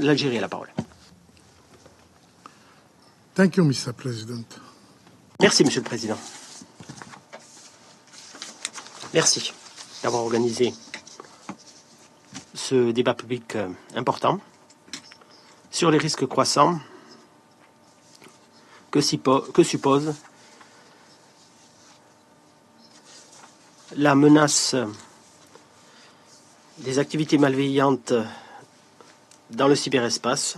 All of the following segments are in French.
L'Algérie a la parole. Thank you, Mr. President. Merci, Monsieur le Président. Merci d'avoir organisé ce débat public important sur les risques croissants que suppose la menace des activités malveillantes dans le cyberespace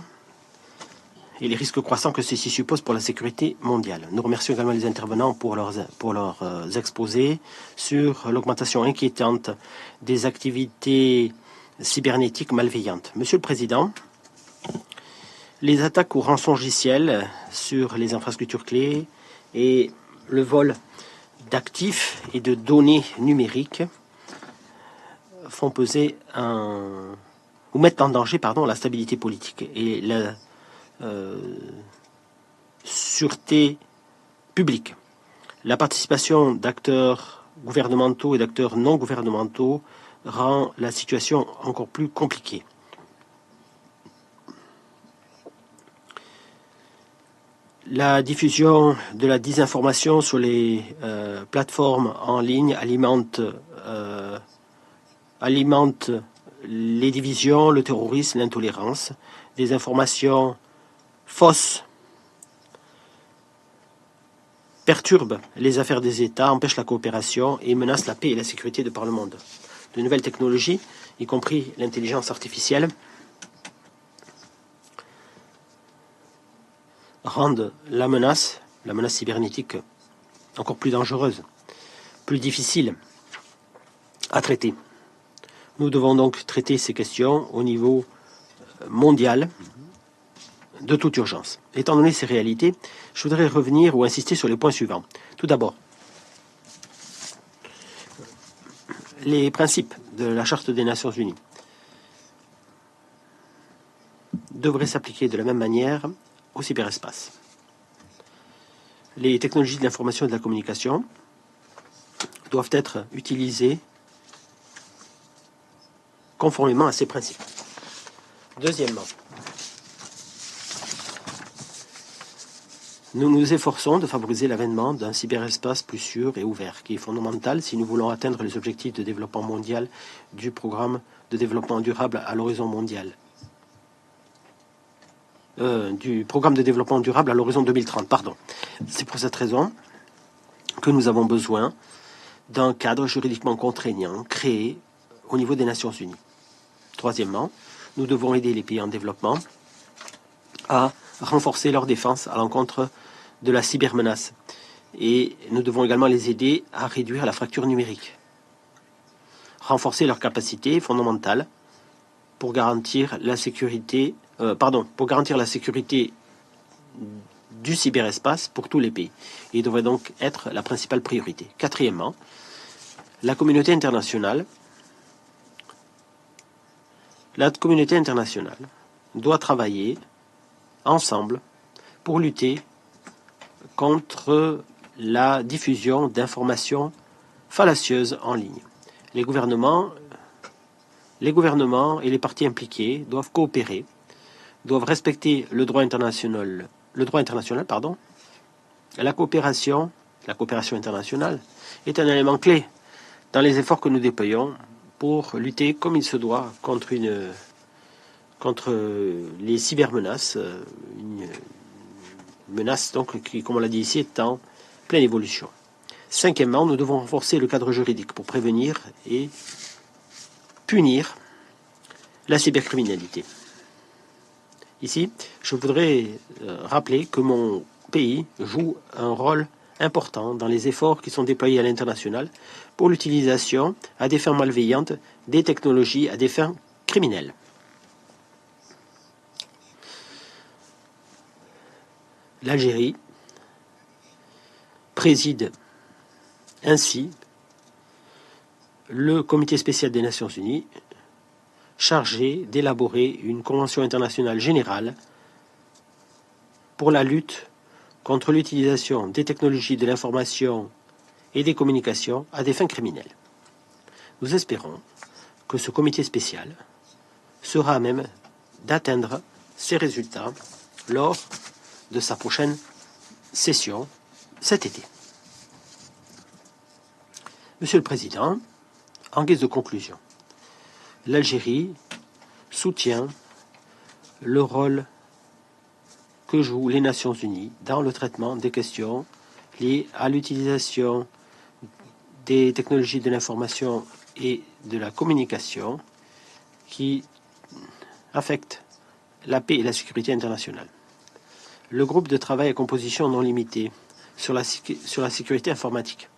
et les risques croissants que ceci suppose pour la sécurité mondiale. Nous remercions également les intervenants pour leurs exposés sur l'augmentation inquiétante des activités cybernétiques malveillantes. Monsieur le Président, les attaques au rançongiciel sur les infrastructures clés et le vol d'actifs et de données numériques font peser ou mettent en danger la stabilité politique et la sûreté publique. La participation d'acteurs gouvernementaux et d'acteurs non gouvernementaux rend la situation encore plus compliquée. La diffusion de la désinformation sur les plateformes en ligne alimente les divisions, le terrorisme, l'intolérance. Des informations fausses perturbent les affaires des États, empêchent la coopération et menacent la paix et la sécurité de par le monde. De nouvelles technologies, y compris l'intelligence artificielle, rendent la menace cybernétique encore plus dangereuse, plus difficile à traiter. Nous devons donc traiter ces questions au niveau mondial de toute urgence. Étant donné ces réalités, je voudrais revenir ou insister sur les points suivants. Tout d'abord, les principes de la Charte des Nations Unies devraient s'appliquer de la même manière au cyberespace. Les technologies de l'information et de la communication doivent être utilisées conformément à ces principes. Deuxièmement, nous nous efforçons de favoriser l'avènement d'un cyberespace plus sûr et ouvert, qui est fondamental si nous voulons atteindre les objectifs de développement mondial du programme de développement durable à l'horizon mondial. Du programme de développement durable à l'horizon 2030, pardon. C'est pour cette raison que nous avons besoin d'un cadre juridiquement contraignant créé au niveau des Nations Unies. Troisièmement, nous devons aider les pays en développement à renforcer leur défense à l'encontre de la cybermenace. Et nous devons également les aider à réduire la fracture numérique. Renforcer leurs capacités fondamentales pour garantir la sécurité du cyberespace pour tous les pays. Il devrait donc être la principale priorité. Quatrièmement, la communauté internationale doit travailler ensemble pour lutter contre la diffusion d'informations fallacieuses en ligne. Les gouvernements et les parties impliquées doivent coopérer, doivent respecter le droit international. La coopération internationale est un élément clé dans les efforts que nous déployons pour lutter comme il se doit contre les cybermenaces, une menace donc qui, comme on l'a dit ici, est en pleine évolution. Cinquièmement, nous devons renforcer le cadre juridique pour prévenir et punir la cybercriminalité. Ici, je voudrais rappeler que mon pays joue un rôle important dans les efforts qui sont déployés à l'international pour l'utilisation à des fins malveillantes des technologies à des fins criminelles. L'Algérie préside ainsi le Comité spécial des Nations Unies chargé d'élaborer une convention internationale générale pour la lutte contre l'utilisation des technologies de l'information et des communications à des fins criminelles. Nous espérons que ce comité spécial sera à même d'atteindre ces résultats lors de sa prochaine session cet été. Monsieur le Président, en guise de conclusion, l'Algérie soutient le rôle que jouent les Nations Unies dans le traitement des questions liées à l'utilisation des technologies de l'information et de la communication qui affectent la paix et la sécurité internationale. Le groupe de travail à composition non limitée sur la sécurité informatique,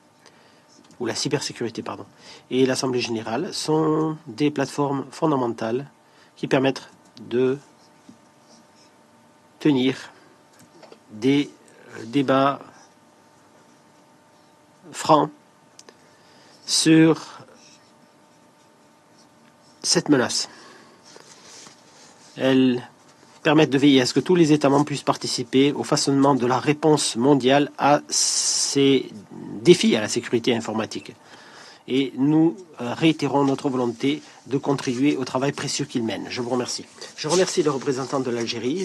ou la cybersécurité, pardon, et l'Assemblée générale sont des plateformes fondamentales qui permettent de tenir des débats francs sur cette menace. Elles permettent de veiller à ce que tous les États membres puissent participer au façonnement de la réponse mondiale à ces défis à la sécurité informatique. Et nous réitérons notre volonté de contribuer au travail précieux qu'ils mènent. Je vous remercie. Je remercie les représentants de l'Algérie.